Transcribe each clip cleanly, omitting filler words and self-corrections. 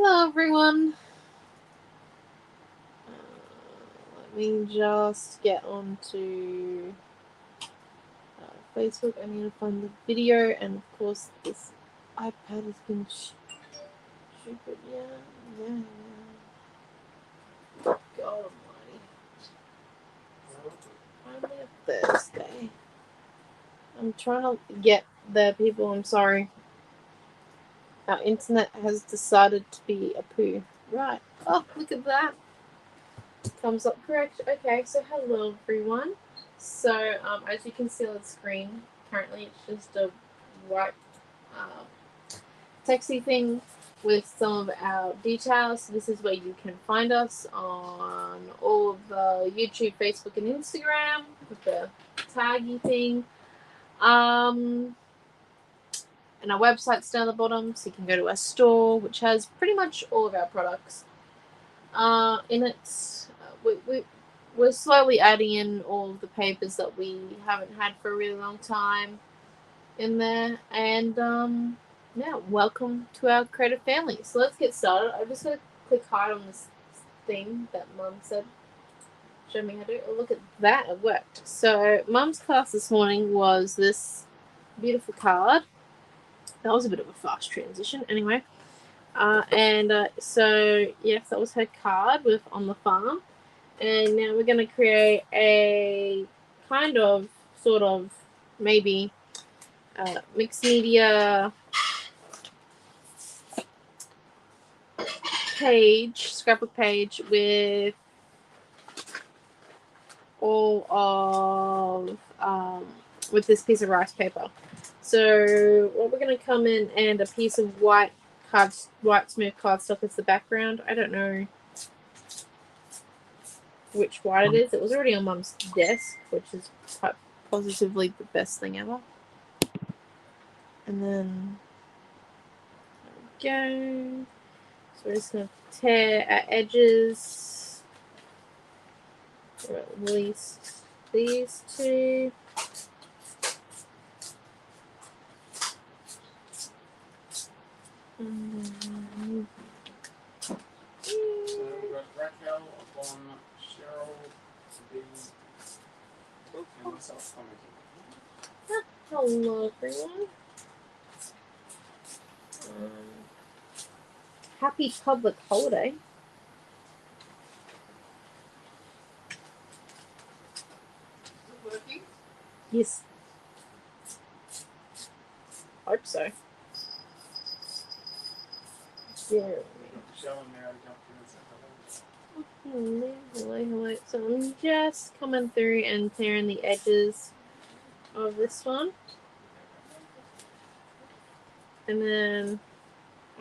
Hello everyone. Let me just get onto Facebook. I need to find the video, and of course this iPad has been stupid. Yeah. God almighty. Finally a Thursday. I'm trying to get there, people. I'm sorry. Our internet has decided to be a poo. Right. Oh, look at that. Thumbs up correct. Okay, so hello everyone. So as you can see on the screen, currently it's just a white texty thing with some of our details. This is where you can find us on all of the YouTube, Facebook, and Instagram with the taggy thing. And our website's down the bottom, so you can go to our store, which has pretty much all of our products in it. We're slowly adding in all of the papers that we haven't had for a really long time in there. And yeah, welcome to our creative family. So let's get started. I'm just going to click hard on this thing that Mum said. Show me how to do it. Oh, look at that, it worked. So Mum's class this morning was this beautiful card. That was a bit of a fast transition. Anyway. So yes, that was her card with on the farm. And now we're going to create a kind of, sort of, maybe mixed media page, scrapbook page with all of, with this piece of rice paper. So what we're going to come in and a piece of white smooth cardstock as the background. I don't know which white it is. It was already on Mum's desk, which is quite positively the best thing ever. And then there we go. So we're just going to tear our edges, or at least these two. So we've got Raquel upon Cheryl B. And myself commenting. Hello, everyone. Happy public holiday. Is it working? Yes. Hope so. Yeah. Michelle and Mary jumped in and said hello. Hello. So I'm just coming through and tearing the edges of this one. And then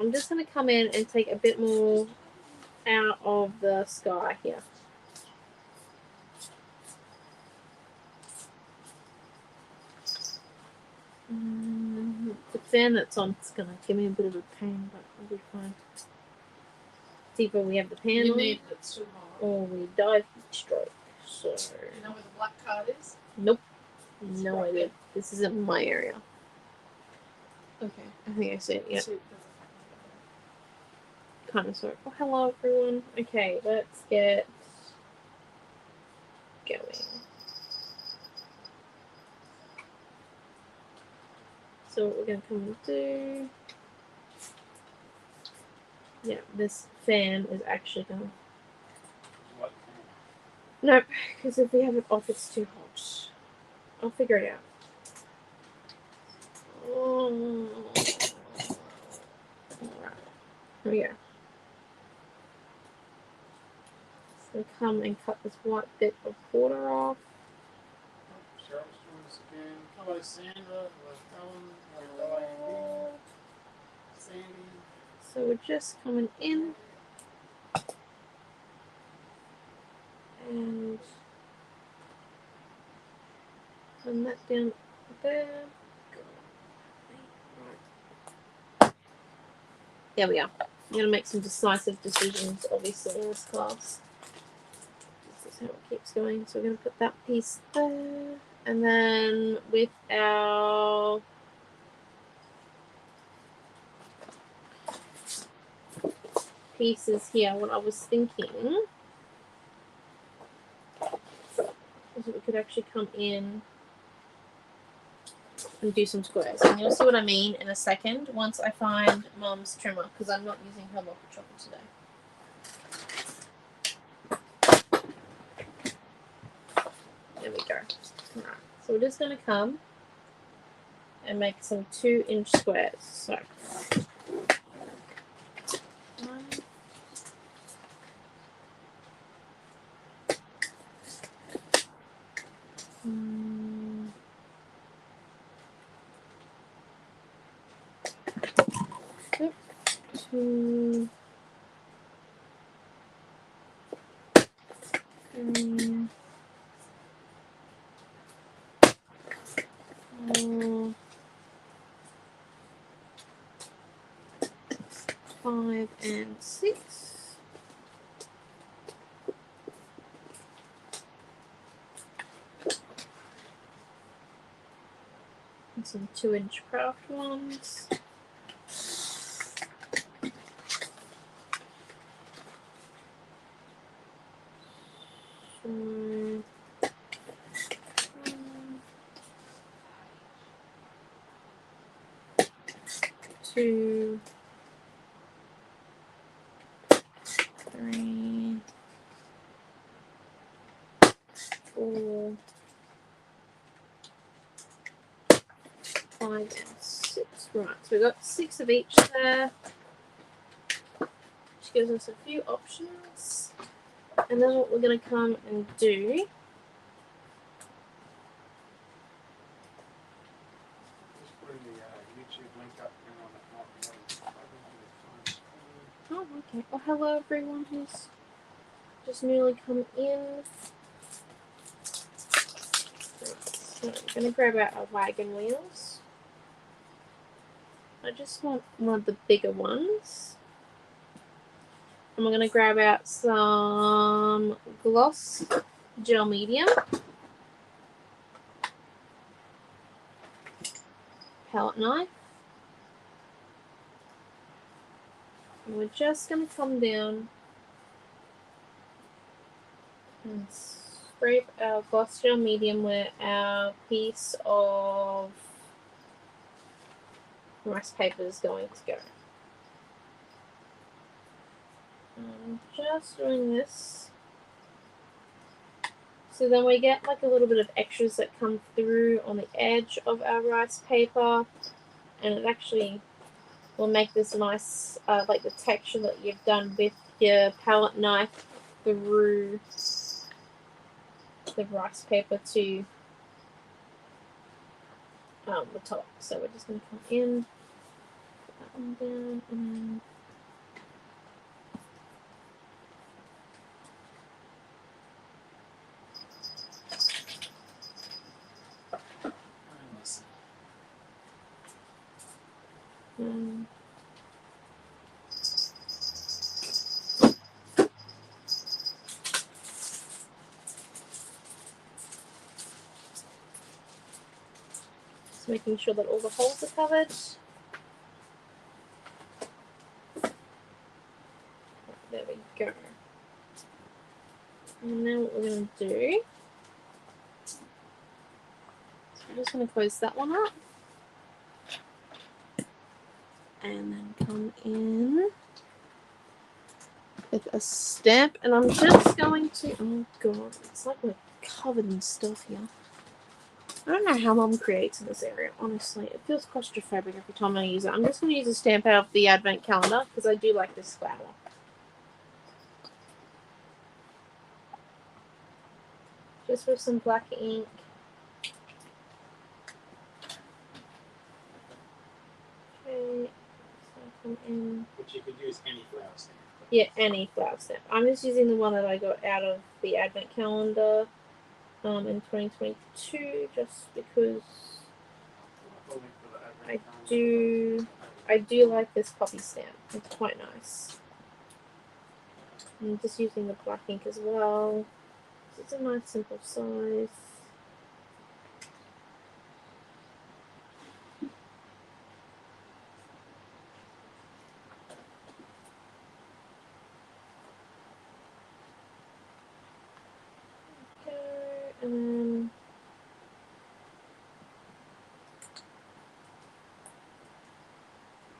I'm just going to come in and take a bit more out of the sky here. The fan that's on is going to give me a bit of a pain, but I'll be fine. It's either we have the pan You on need it too hard. or we dive stroke. So, Do you know where the black card is? nope. No idea. This isn't my area. Okay. I think I see it, yeah. So, Kind of sort. Oh, hello everyone. Okay, let's get going. So what we're going to come and do... Yeah, this fan is actually going to... what? Nope, because if we have it off, it's too hot. I'll figure it out. Alright, here we go. So come and cut this white bit of border off. Cheryl's doing this again. Hello, Sandra. Hello, Helen. Hello, Andy. Sandy. So we're just coming in and turn that down there. There we are. I'm going to make some decisive decisions, obviously, in this class. This is how it keeps going. So we're going to put that piece there. And then with our... pieces here, what I was thinking is that we could actually come in and do some squares. And you'll see what I mean in a second once I find Mum's trimmer, because I'm not using her locker chopper today. There we go. Alright, so we're just going to come and make some 2-inch squares. So, one, two, 3, 4, 5, and 6. And some 2-inch craft ones. So, 1, 2, 3, 4, 5, and 6. Right, so we've got 6 of each there, which gives us a few options. And then what we're going to come and do okay. Well, hello everyone who's just newly come in. So we're going to grab out our wagon wheels. I just want one of the bigger ones. And we're going to grab out some gloss gel medium, palette knife. And we're just going to come down and scrape our gloss gel medium where our piece of rice paper is going to go. I'm just doing this so then we get like a little bit of extras that come through on the edge of our rice paper, and it actually will make this nice like the texture that you've done with your palette knife through the rice paper to the top. So we're just going to come in, put that one down, and then just making sure that all the holes are covered. There we go. And now what we're going to do, so I'm just going to close that one up. And then come in with a stamp. And I'm just going to, oh god, it's like we're covered in stuff here. I don't know how Mum creates in this area, honestly. It feels claustrophobic every time I use it. I'm just going to use a stamp out of the advent calendar because I do like this flower. Just with some black ink. Okay, so come in. But you could use any flower stamp. Yeah, any flower stamp. I'm just using the one that I got out of the advent calendar in 2022, just because I do like this poppy stamp. It's quite nice. I'm just using the black ink as well. It's a nice simple size. And then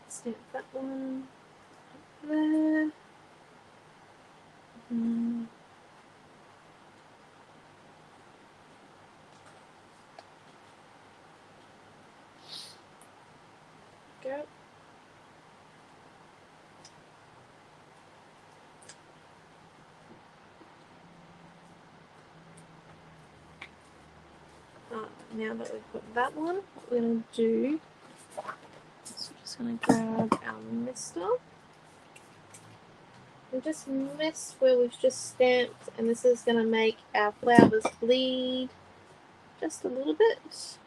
stamp that one there. Go. Now that we've got that one, what we're going to do is we're just going to grab our mister and just mist where we've just stamped, and this is going to make our flowers bleed just a little bit.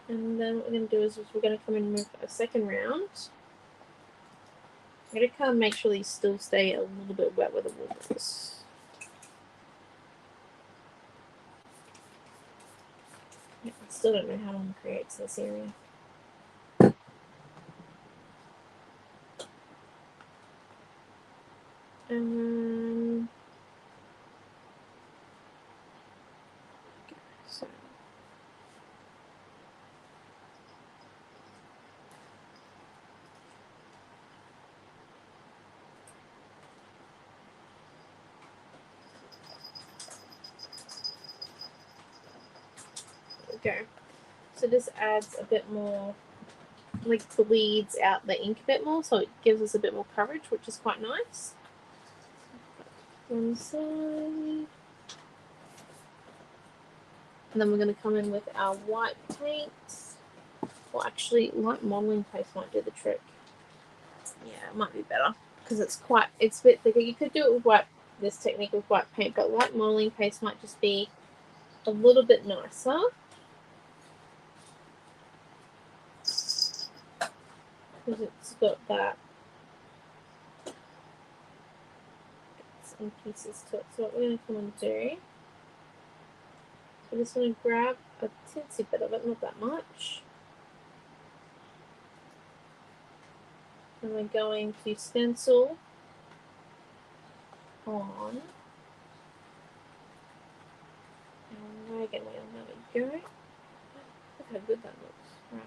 And then what we're going to do is we're going to come in with a second round. I'm going to kind of make sure these still stay a little bit wet with the waters. I still don't know how one creates this area. And so there we go. So this adds a bit more, like bleeds out the ink a bit more, so it gives us a bit more coverage, which is quite nice. One side. And then we're going to come in with our white paint. Well, actually, light modeling paste might do the trick. Yeah, it might be better because it's a bit thicker. You could do it with this technique with white paint, but light modeling paste might just be a little bit nicer. Because it's got that some pieces to it. So what we're going to come and do, we're just going to grab a teensy bit of it, not that much. And we're going to stencil on our wagon wheel. There we go. Look how good that looks. Right.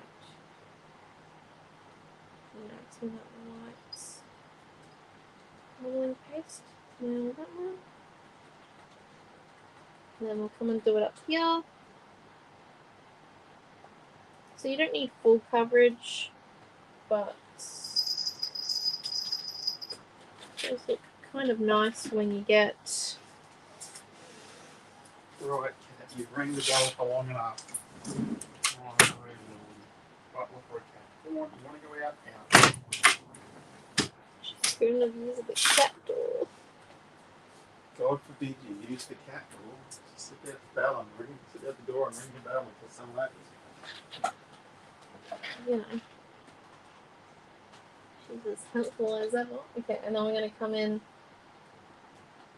Now it's in that white modeling paste. Now that one. And then we'll come and do it up here. So you don't need full coverage, but it does look kind of nice when you get. Right, cat, you've rang the bell for long enough. What for a cat? You want to go out now? She's going to use the cat door. God forbid you use the cat door. Just sit there at the bell and ring. Sit at the door and ring the bell until someone opens. You know. She's as helpful as ever. Okay, and then we're going to come in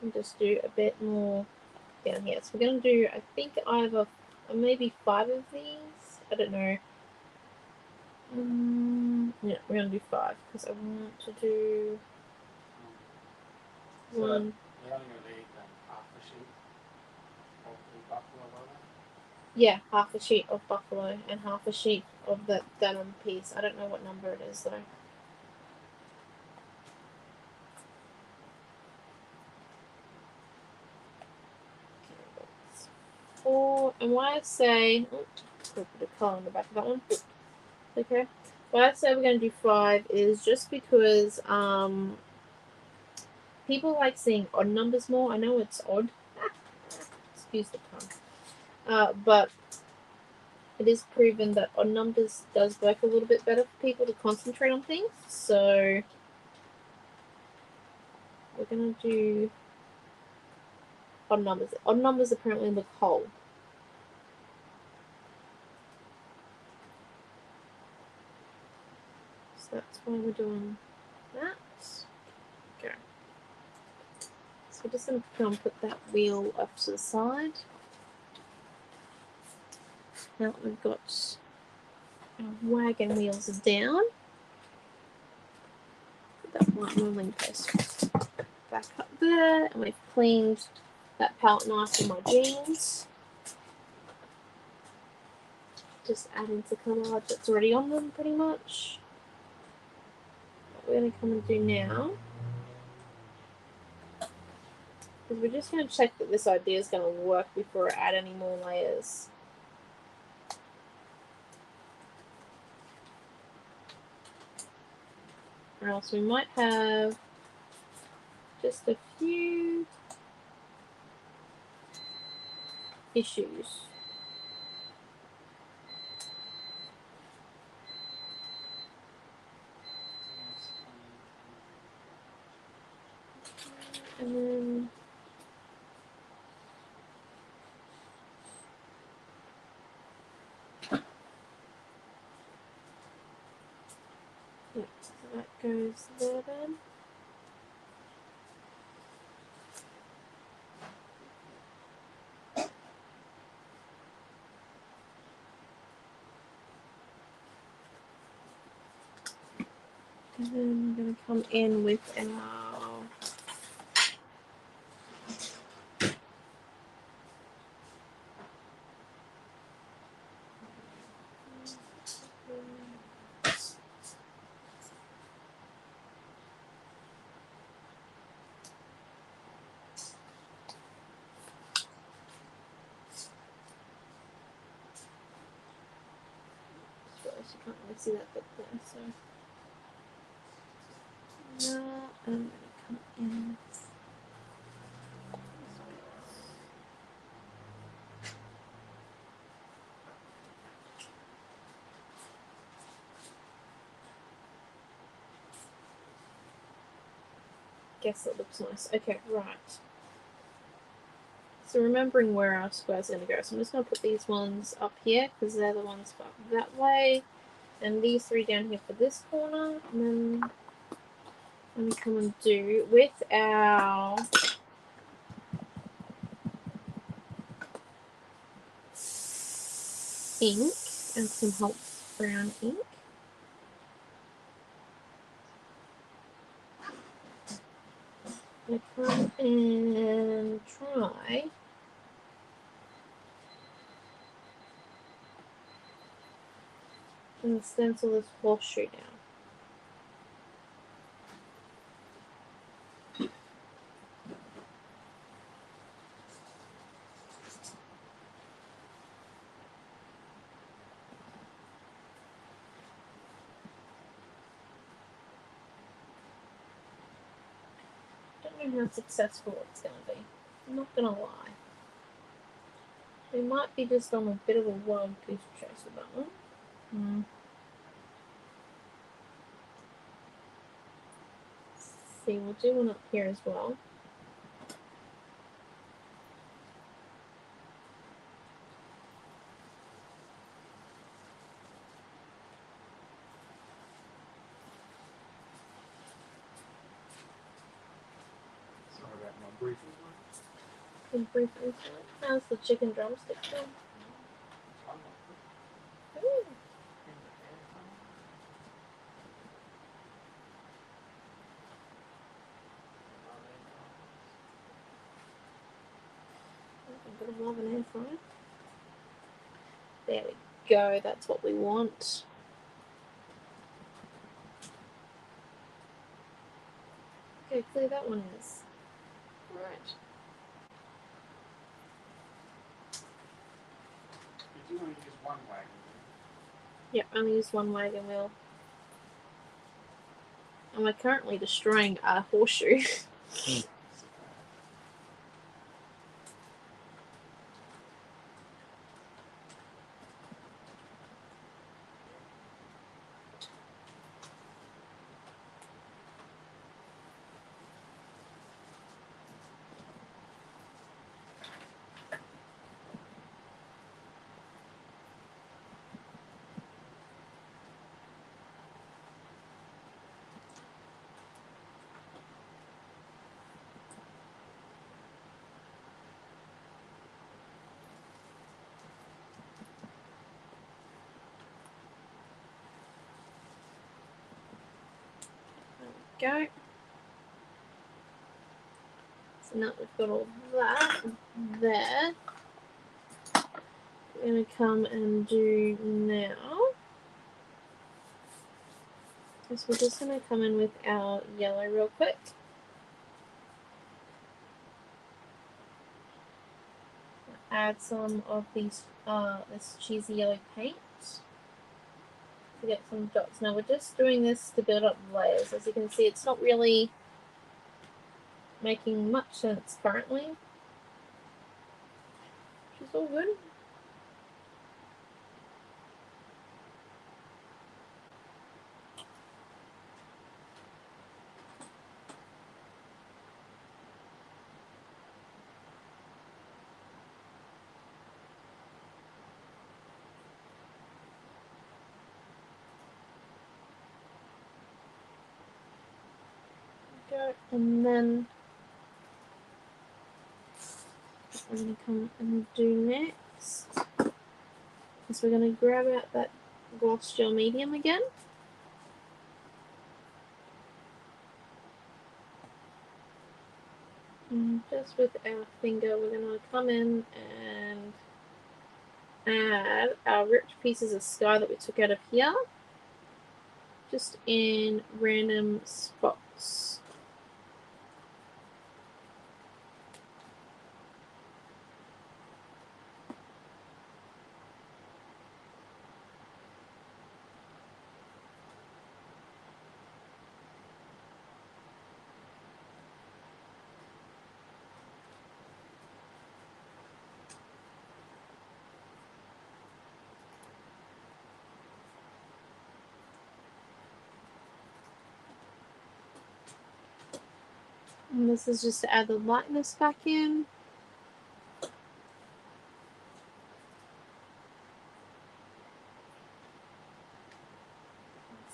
and just do a bit more down here. So we're going to do, I think, either maybe 5 of these. I don't know. Yeah, we're going to do 5 because I want to do So one. you're only going to need half a sheet of the buffalo leather? Yeah, half a sheet of buffalo and half a sheet of the denim piece. I don't know what number it is though. Four, and why I say, I'll put a colour on the back of that one. Okay. Why I say we're going to do 5 is just because people like seeing odd numbers more. I know it's odd. Excuse the pun. But it is proven that odd numbers does work a little bit better for people to concentrate on things. So we're going to do odd numbers. Odd numbers apparently look whole. So that's why we're doing that. Okay. So we're just going to come put that wheel off to the side. Now that we've got our wagon wheels down, put that white modeling paste back up there, and we've cleaned that palette knife in my jeans. Just adding the colour that's already on them pretty much. What we're going to come and do now is we're just going to check that this idea is going to work before I add any more layers. Or else we might have just a few issues. And then yeah, so that goes there then. And then we're going to come in with our you can't really see that bit there, so now I'm going to come in. Guess it looks nice. Okay, right. So remembering where our square's going to go, so I'm just going to put these ones up here because they're the ones up that way, and these three down here for this corner, and then I'm going to come and do with our ink and some hot brown ink. I'm going to come and try and stencil this horseshoe down. I don't know how successful it's going to be. I'm not going to lie. We might be just on a bit of a wild goose chase with that one. See, we'll do one up here as well. Sorry about my briefing. How's the chicken drumstick done? Ooh. A bit of love and air fryer. There we go, that's what we want. Okay, clear that one is. Alright. You do only use one wagon. Yep, only use one wagon wheel. And we're currently destroying a horseshoe. go. So now we've got all that there. We're going to come and do now. So we're just going to come in with our yellow real quick. Add some of these this cheesy yellow paint to get some dots. Now we're just doing this to build up layers. As you can see, it's not really making much sense currently, which is all good. And then what we're going to come and do next is we're going to grab out that gloss gel medium again. And just with our finger, we're going to come in and add our ripped pieces of sky that we took out of here, just in random spots. And this is just to add the lightness back in.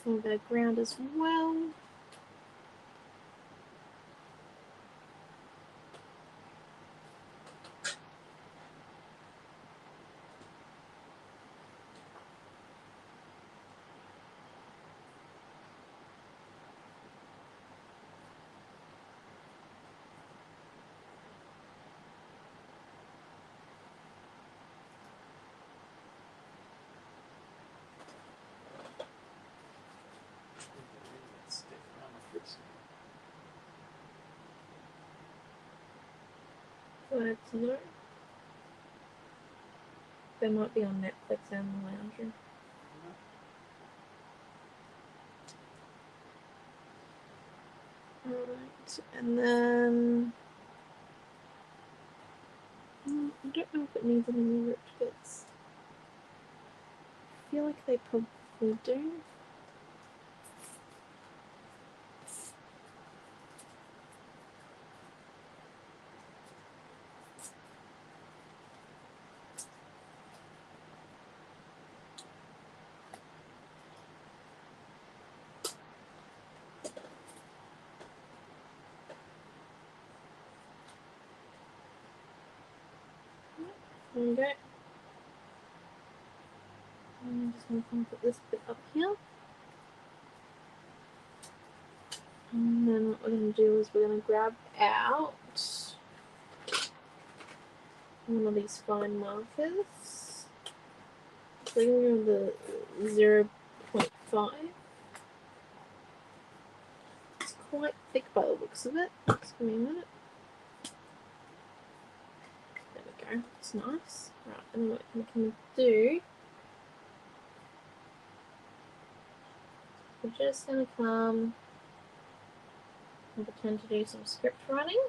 Some of our ground as well. Glad to know. They might be on Netflix and the lounge room. Alright, and then I don't know if it needs any more ripped bits. I feel like they probably do. There we go. I'm just going to come put this bit up here. And then what we're going to do is we're going to grab out one of these fine markers. We're going to go the 0.5. It's quite thick by the looks of it. Just give me a minute. There we go. It's nice. Right, and then what we can do, we're just going to come and pretend to do some script writing.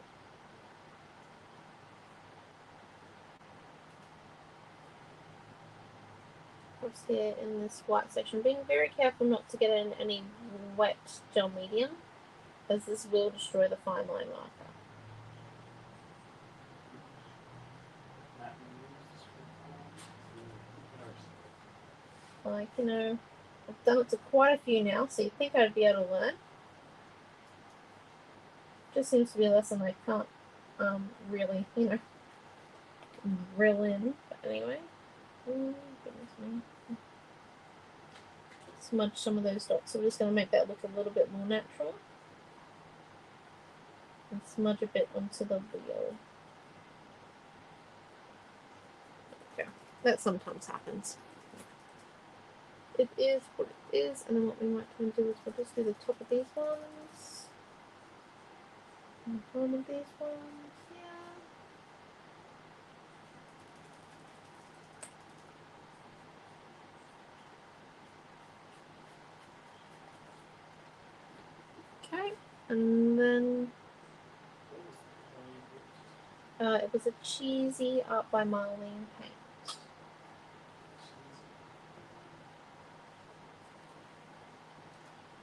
Across here in this white section, being very careful not to get in any wet gel medium, as this will destroy the fine line marker. Like, you know, I've done it to quite a few now, so you'd think I'd be able to learn. Just seems to be a lesson I can't really, you know, drill in. But anyway, oh goodness me. Smudge some of those dots, so we're just going to make that look a little bit more natural. and smudge a bit onto the wheel. Okay, that sometimes happens. It is what it is, and then what we might try and do is we'll just do the top of these ones, and the bottom of these ones, yeah. Okay, and then it was a cheesy art by Marlene paint.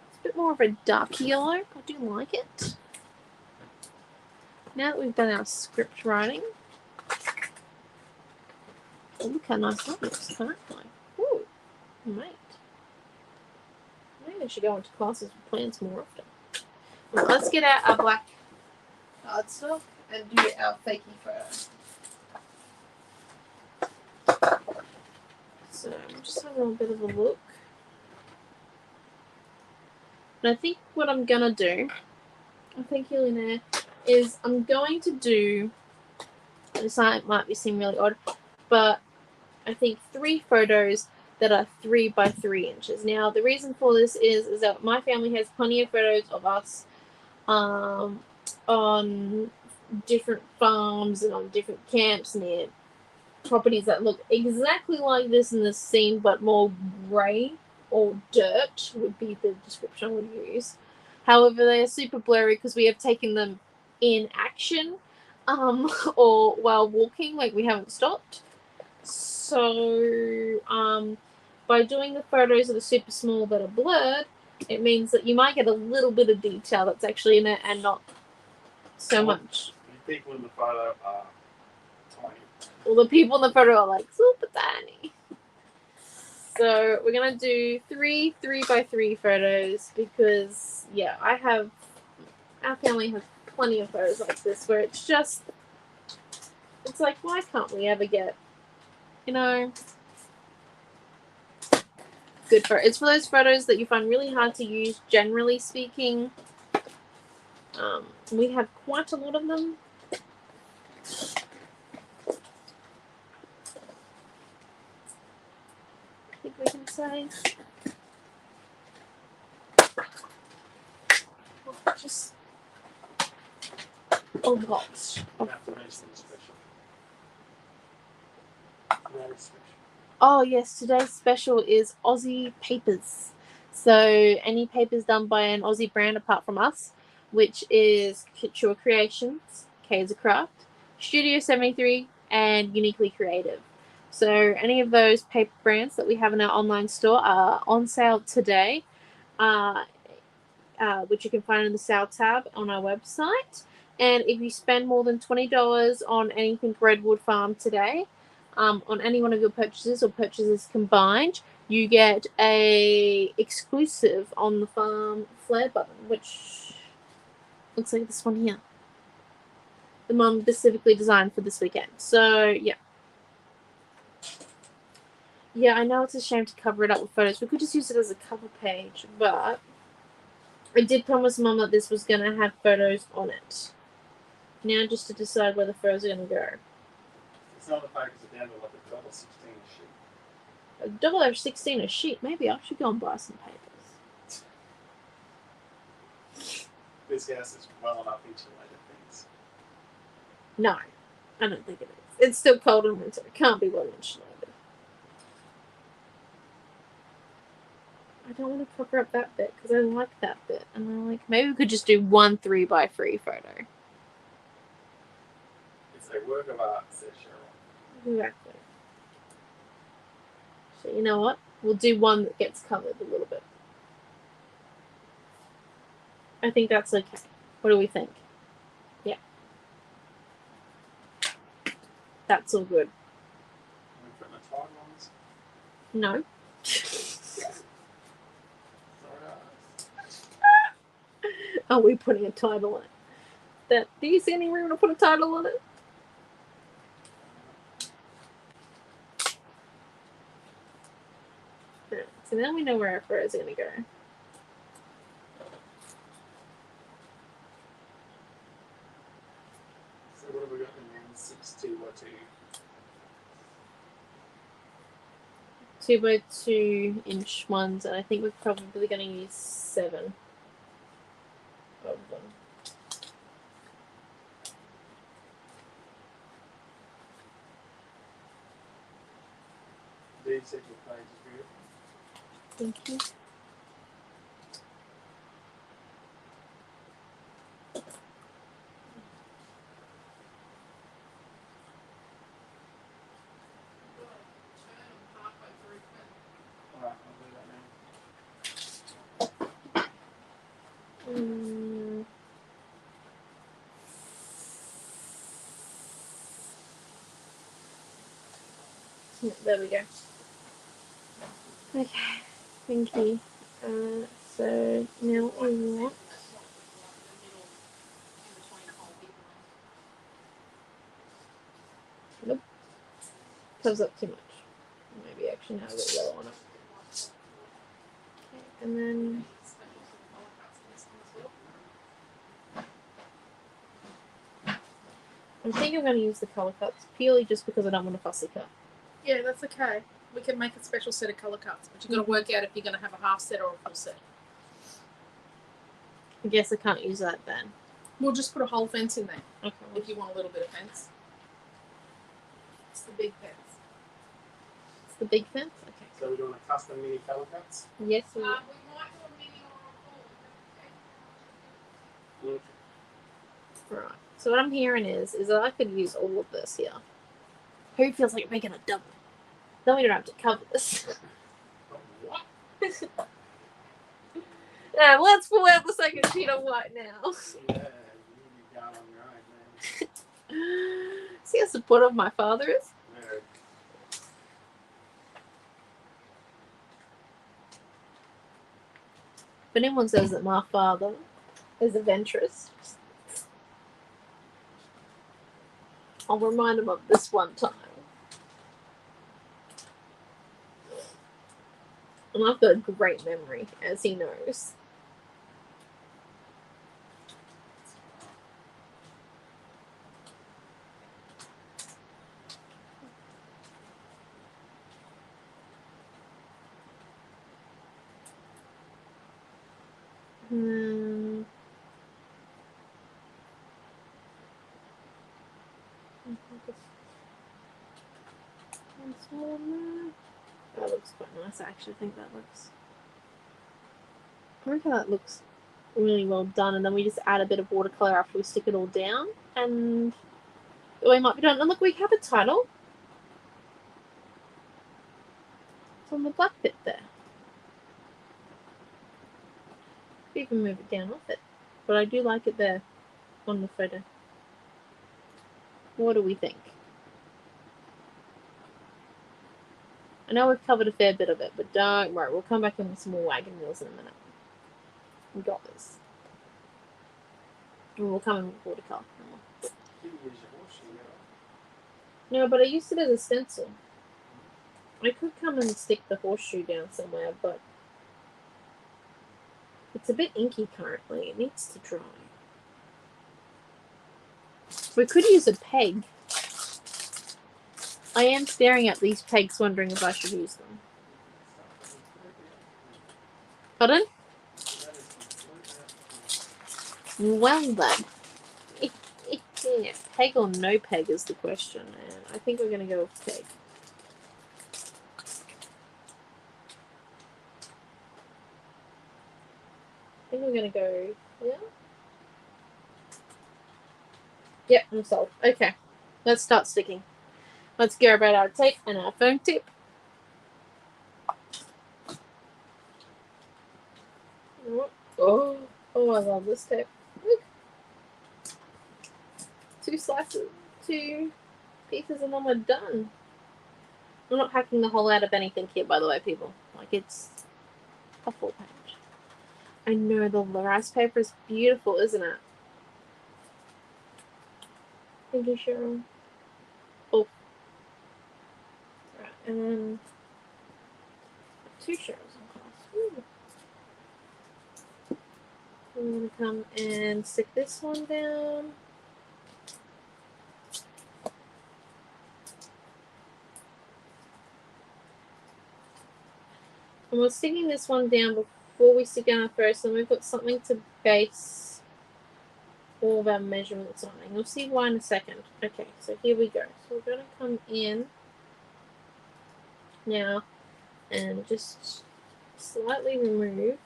It's a bit more of a dark yellow. I do like it. Now that we've done our script writing, oh, look how nice that looks currently. Ooh, mate. Maybe I should go into classes with plants more often. Well, let's get out our black cardstock and do our fakey photo. So I'm just having a bit of a look. And I think what I'm gonna do, I think you're in there, is I'm going to do, this might seem really odd, but I think 3 photos that are 3 by 3 inches. Now the reason for this is that my family has plenty of photos of us on different farms and on different camps near properties that look exactly like this in the scene, but more grey or dirt would be the description I would use. However, they are super blurry because we have taken them in action or while walking, like we haven't stopped. So by doing the photos that are super small that are blurred, it means that you might get a little bit of detail that's actually in it and not so much. The people in the photo are tiny. Well, the people in the photo are like super tiny. So we're gonna do 3 by 3 photos because yeah, our family has plenty of photos like this where it's like, why can't we ever get, good photo? It's for those photos that you find really hard to use, generally speaking. We have quite a lot of them. I think we can say. Just a lot of Oh yes, today's special is Aussie papers. So any papers done by an Aussie brand apart from us, which is Couture Creations, K is a Craft, Studio 73, and Uniquely Creative. So any of those paper brands that we have in our online store are on sale today, which you can find in the sale tab on our website. And if you spend more than $20 on anything Redwood Farm today, on any one of your purchases or purchases combined, you get a exclusive on the farm flare button, which looks like this one here. The mum specifically designed for this weekend. So yeah. Yeah, I know it's a shame to cover it up with photos. We could just use it as a cover page, but I did promise Mum that this was going to have photos on it. Now just to decide where the photos are going to go. Some of the papers are down to like $1.16 a sheet. $1.16 a sheet? Maybe I should go and buy some papers. This house is well enough insulated things. No, I don't think it is. It's still cold in winter. It can't be well insulated. I don't want to cover up that bit because I like that bit. And I'm like, maybe we could just do 1 3 by 3 photo. It's a work of art, says Cheryl. Exactly. So you know what? We'll do one that gets covered a little bit. I think that's okay. What do we think? Yeah. That's all good. Are we putting a tag on this? No. Are we putting a title on it? Do you see any room to put a title on it? Right, so now we know where our photos are going to go. 6 2x2. 2x2 inch ones, and I think we're probably going to use 7 of them. These second page is beautiful. Thank you. Alright, I'll do that now. Yeah, there we go. Okay, thank you. So now what we want. Nope. Covers up too much. Maybe actually have a bit yellow on it. Okay, and then I think I'm going to use the colour cuts purely just because I don't want a fussy cut. Yeah, that's okay. We can make a special set of colour cuts, but you've got to work out if you're going to have a half set or a full set. I guess I can't use that then. We'll just put a whole fence in there Okay. if you want a little bit of fence. It's the big fence. It's the big fence? Okay. So we're doing a custom mini colour cuts? Yes, we We might do a mini or a full. Right. So what I'm hearing is that I could use all of this here. Who feels like making a double? Then we don't have to cover this. What? Yeah, let's pull out the second sheet of white now. Yeah, you'll be going on your own, man. See how supportive my father is? Yeah. If anyone says that my father is adventurous, I'll remind him of this one time. And I've got a great memory, as he knows. That looks quite nice. I actually think that looks. I reckon that looks really well done, and then we just add a bit of watercolor after we stick it all down, and we might be done. And look, we have a title. It's on the black bit there. We can move it down off it, but I do like it there on the photo. What do we think? I know we've covered a fair bit of it, but don't worry, we'll come back in with some more wagon wheels in a minute. We got this. And we'll come in with watercolor. No, but I used it as a stencil. I could come and stick the horseshoe down somewhere, but it's a bit inky currently. It needs to dry. We could use a peg. I am staring at these pegs wondering if I should use them. Pardon? Well then. Yeah, peg or no peg is the question, and I think we're going to go with peg. I think we're going to go here. Yep, I'm sold. Okay, let's start sticking. Let's grab out our tape and our foam tip. Oh, I love this tape. Look. 2 slices, 2 pieces, and then we're done. I'm not hacking the whole out of anything here, by the way, people. Like, it's a full page. I know, the rice paper is beautiful, isn't it? Thank you, Cheryl. Oh. Right, and then 2 Cheryls in class. I'm going to come and stick this one down. And we're sticking this one down before we stick down our first, and we've got something to base all of our measurements on. And you'll see why in a second. Okay, so here we go. So we're going to come in now and just slightly remove.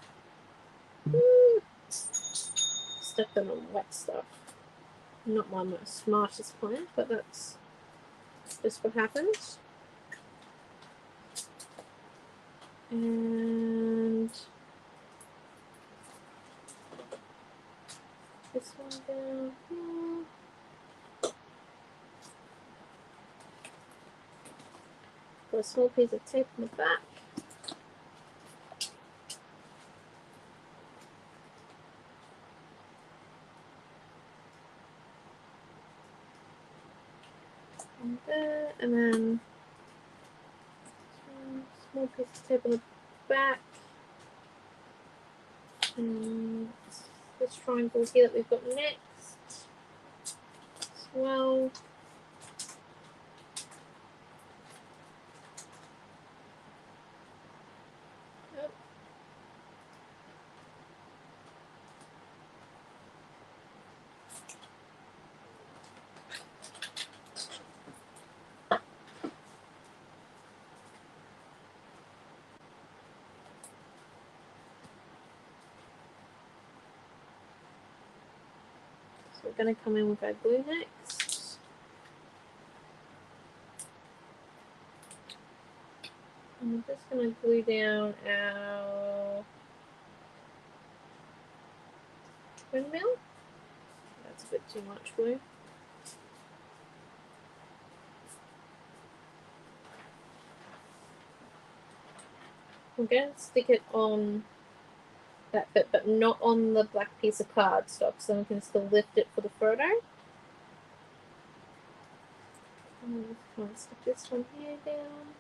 Step them on wet stuff. Not my most smartest plan, but that's just what happens. And this one down here. Got a small piece of tape in the back. And there, and then small piece of tape on the back. And this triangle here that we've got next as well. So we're going to come in with our glue next. And we're just going to glue down our windmill. That's a bit too much glue. I'm going to stick it on that bit, but not on the black piece of cardstock, so I can still lift it for the photo. And I'm just stick this one here down.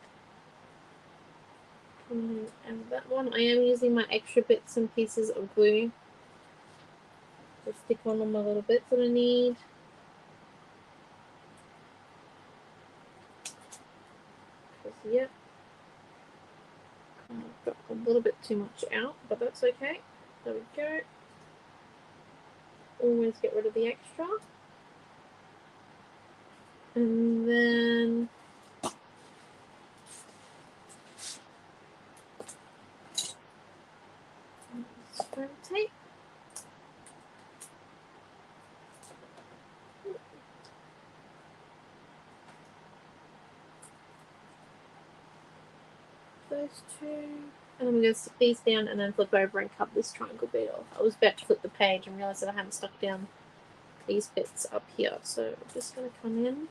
And that one, I am using my extra bits and pieces of glue to stick on my little bits that I need. Yep. I've got a little bit too much out, but that's okay. There we go. Always get rid of the extra. And then scrap tape. Those two. And I'm going to stick these down and then flip over and cut this triangle bit off. I was about to flip the page and realised that I hadn't stuck down these bits up here. So I'm just going to come in.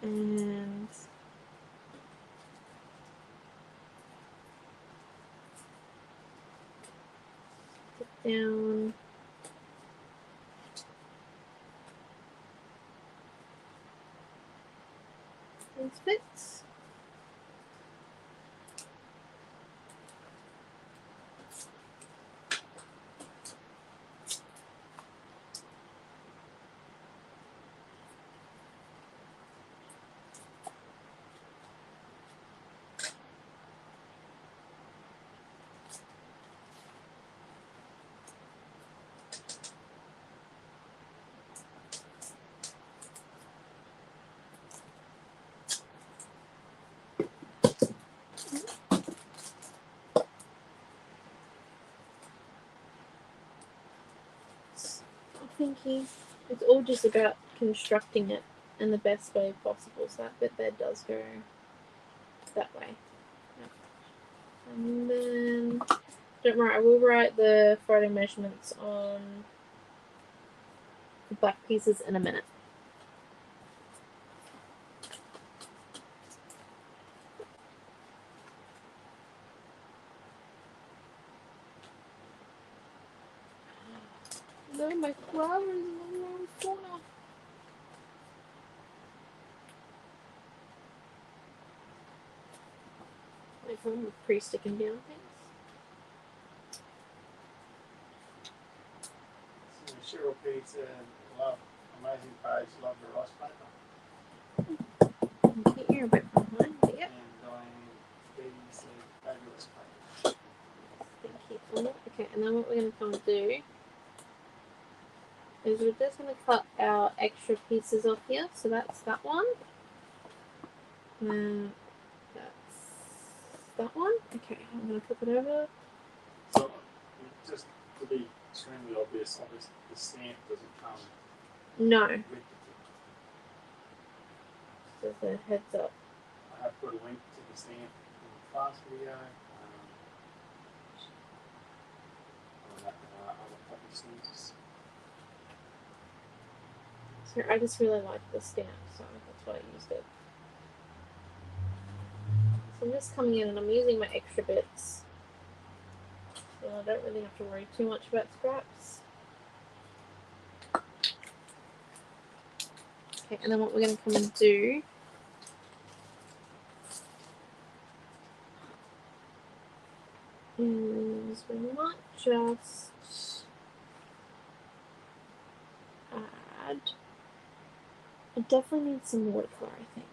And put down these bits. Thinking it's all just about constructing it in the best way possible. So that bit there does go that way. And then, don't worry, I will write the photo measurements on the black pieces in a minute. No, my flower is in the wrong corner. My phone with pre-sticking down things. Cheryl P said, love, amazing page, love the rice paper. Okay, you're a bit behind, but yep. And Diane Davies, a fabulous paper. Thank you for that. Okay, and then what we're going to come and do is we're just going to cut our extra pieces off here. So that's that one. That's that one. Okay, I'm going to flip it over. So, just to be extremely obvious, obviously the stamp doesn't come No, with the just a heads up. I have put a link to the stamp in the last video. On that other copy stamps. So I just really like the stamp, so that's why I used it. So I'm just coming in and I'm using my extra bits. So I don't really have to worry too much about scraps. Okay, and then what we're going to come and do is we might just add. I definitely need some watercolor, I think.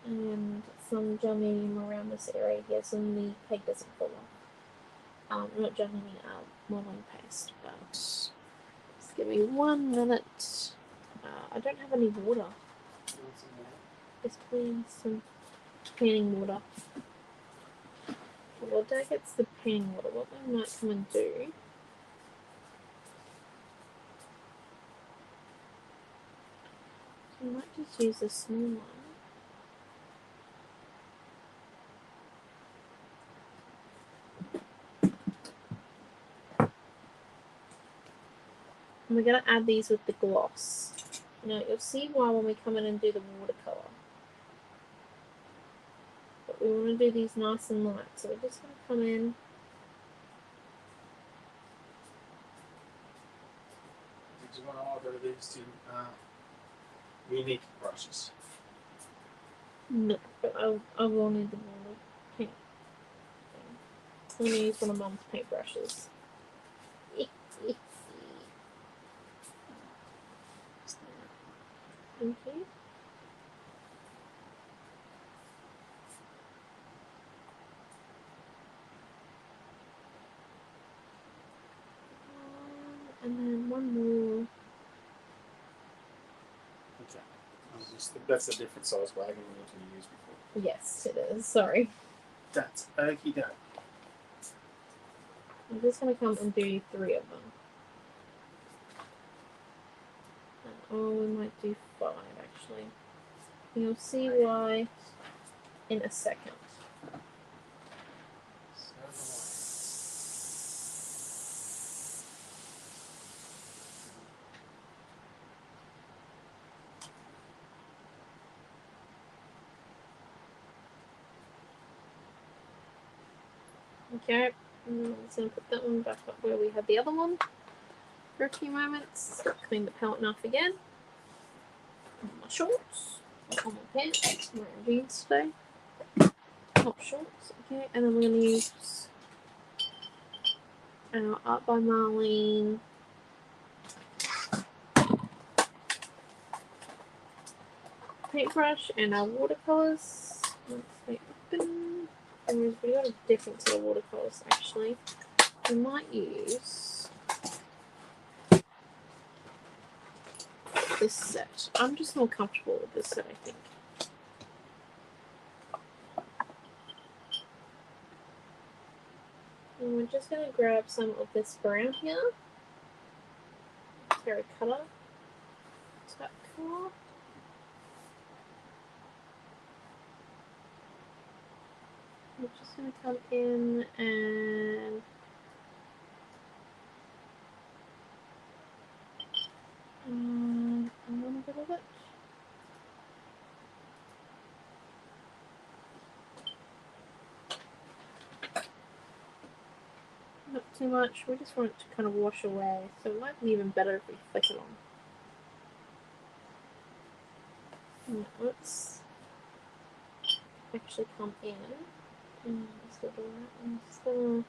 And some gel medium around this area here so the peg doesn't fall off. Not gel medium, modeling paste, but just give me 1 minute. I don't have any water. Just please some panning water. Well, Dad gets the panning water. What we might come and do I might just use a small one. And we're going to add these with the gloss. Now, you'll see why when we come in and do the watercolor. But we want to do these nice and light. So we're just going to come in. Did you want to order these two unique brushes? No, but I will need the normal paint. I'm going to use one of Mum's paintbrushes. Okay. And then one more. Okay. That's a different size wagon than what you used before. Yes, it is. Sorry. That's okie doke. I'm just going to come and do 3 of them. Oh, we might do 5 actually. You'll see why in a second. Okay, I'm just going to put that one back up where we had the other one for a few moments. Clean the palette off again. On my shorts, on my pants. I'm wearing jeans today. Not shorts. Okay, and then we're going to use our Art by Marlene paintbrush and our watercolors. Once they open, we got a different set of watercolors actually. We might use this set. I'm just more comfortable with this set, I think. And we're just going to grab some of this brown here. Terracotta type color. I'm just going to come in and a little bit of it. Not too much. We just want it to kind of wash away. So it might be even better if we flick it on. Now let's actually come in and still do that. I'm just gonna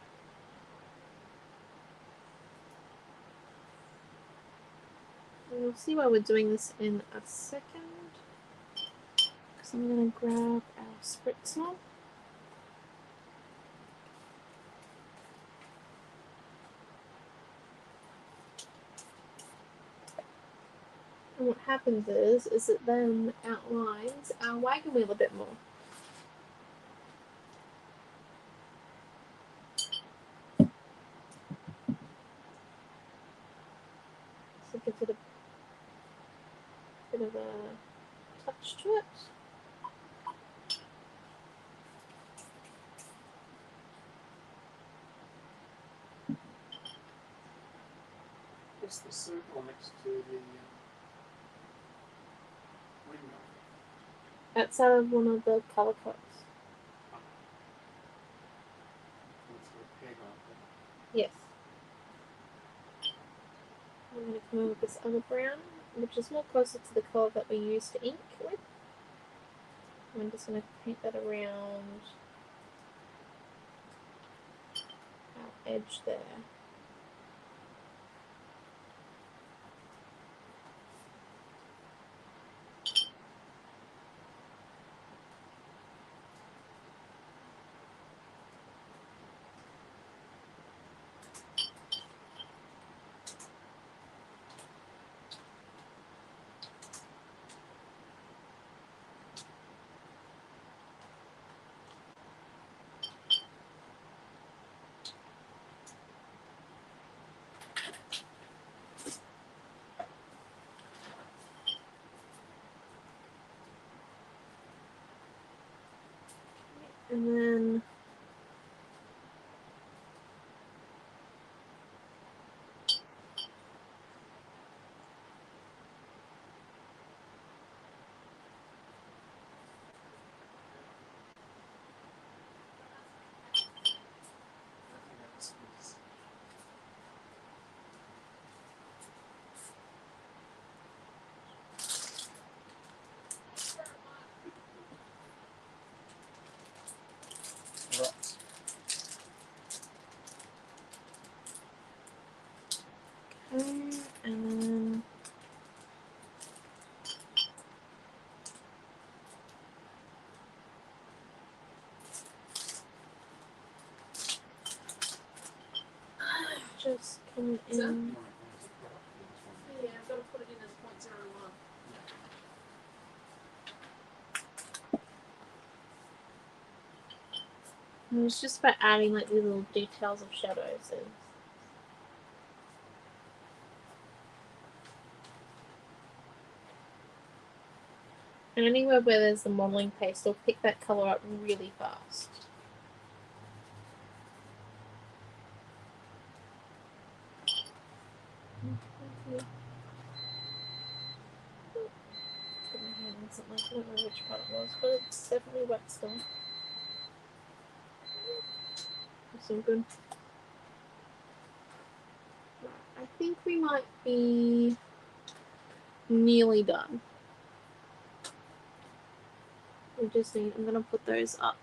you'll see why we're doing this in a second. Because I'm going to grab our spritzer. And what happens is it then outlines our wagon wheel a bit more. So it gives it a bit of a touch to it. What's the circle next to the windmill? That's one of the colour codes. What's the peg on it? Yes. I'm going to come in with this other brown, which is more closer to the colour that we used to ink with. I'm just going to paint that around our edge there. And then Right. and then just come So? in. Yeah, I've got to put it in as 0.01. And it's just about adding like these little details of shadows in. And anywhere where there's the modelling paste, it'll pick that colour up really fast. Put my hand in something. I don't know which part it was, but it's definitely wet still. It's all good. I think we might be nearly done. We just need, I'm going to put those up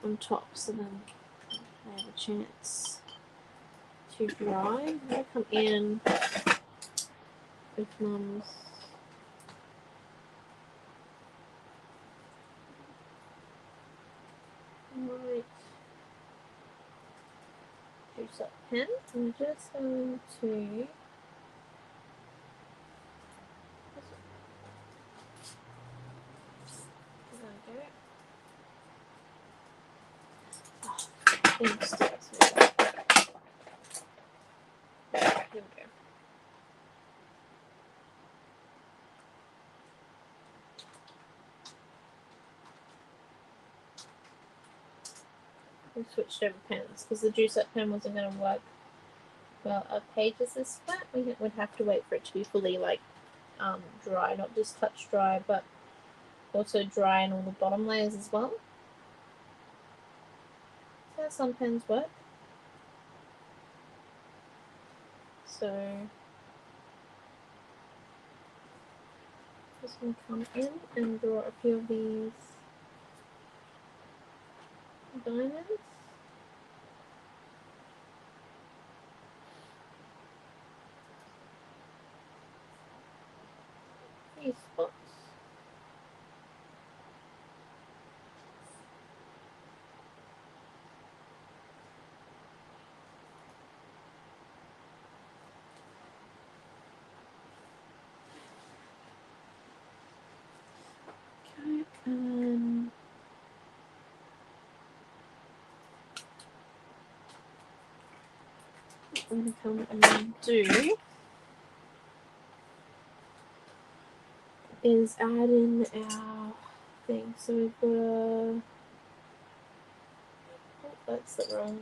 on top so then I have a chance to dry. I'm going to come in with Mum's white juice up pen. I'm just going to thanks. Here we go. We switched over pens because the juice up pen wasn't going to work well. Our pages this flat, we would have to wait for it to be fully like dry, not just touch dry, but also dry in all the bottom layers as well. So some pens work. So just going to come in and draw a few of these diamonds. I'm going to come and do is add in our thing. So we've got a... Oh, that's the wrong...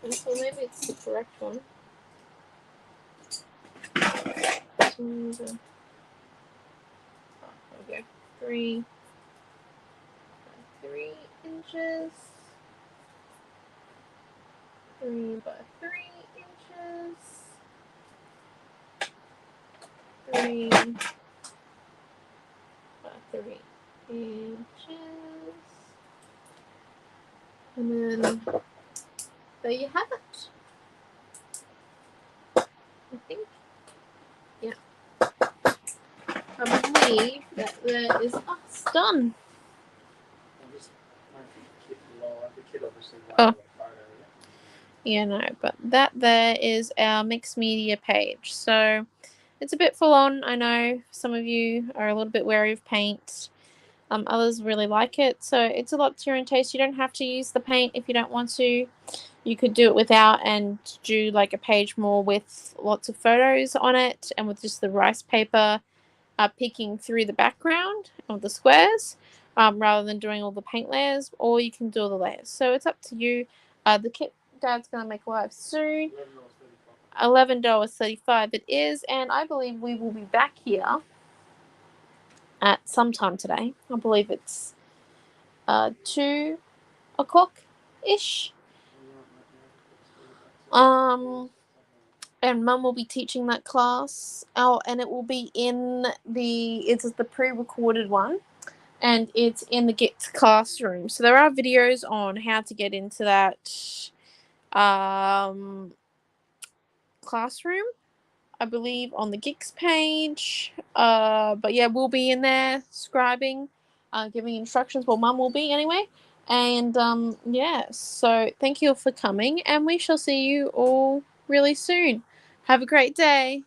Well, maybe it's the correct one. This one is a... Oh, there we go. 3 by 3 inches. 3 by 3 inches. 3 by 3 inches. And then there you have it. I think. Yeah. I believe that there is us done. Oh. Yeah, no, but that there is our mixed media page. So it's a bit full on. I know some of you are a little bit wary of paint. Others really like it. So it's a lot to your own taste. You don't have to use the paint if you don't want to. You could do it without and do like a page more with lots of photos on it and with just the rice paper peeking through the background of the squares rather than doing all the paint layers, or you can do all the layers. So it's up to you. The kit Dad's going to make live soon. $11.35 it is, and I believe we will be back here at some time today. I believe it's 2 o'clock-ish. And Mum will be teaching that class. Oh, and it will be in it's the pre-recorded one, and it's in the GICS classroom. So there are videos on how to get into that classroom, I believe, on the GICS page. But yeah, we'll be in there scribing, giving instructions. Well, Mum will be anyway. And yeah, so thank you all for coming, and we shall see you all really soon. Have a great day.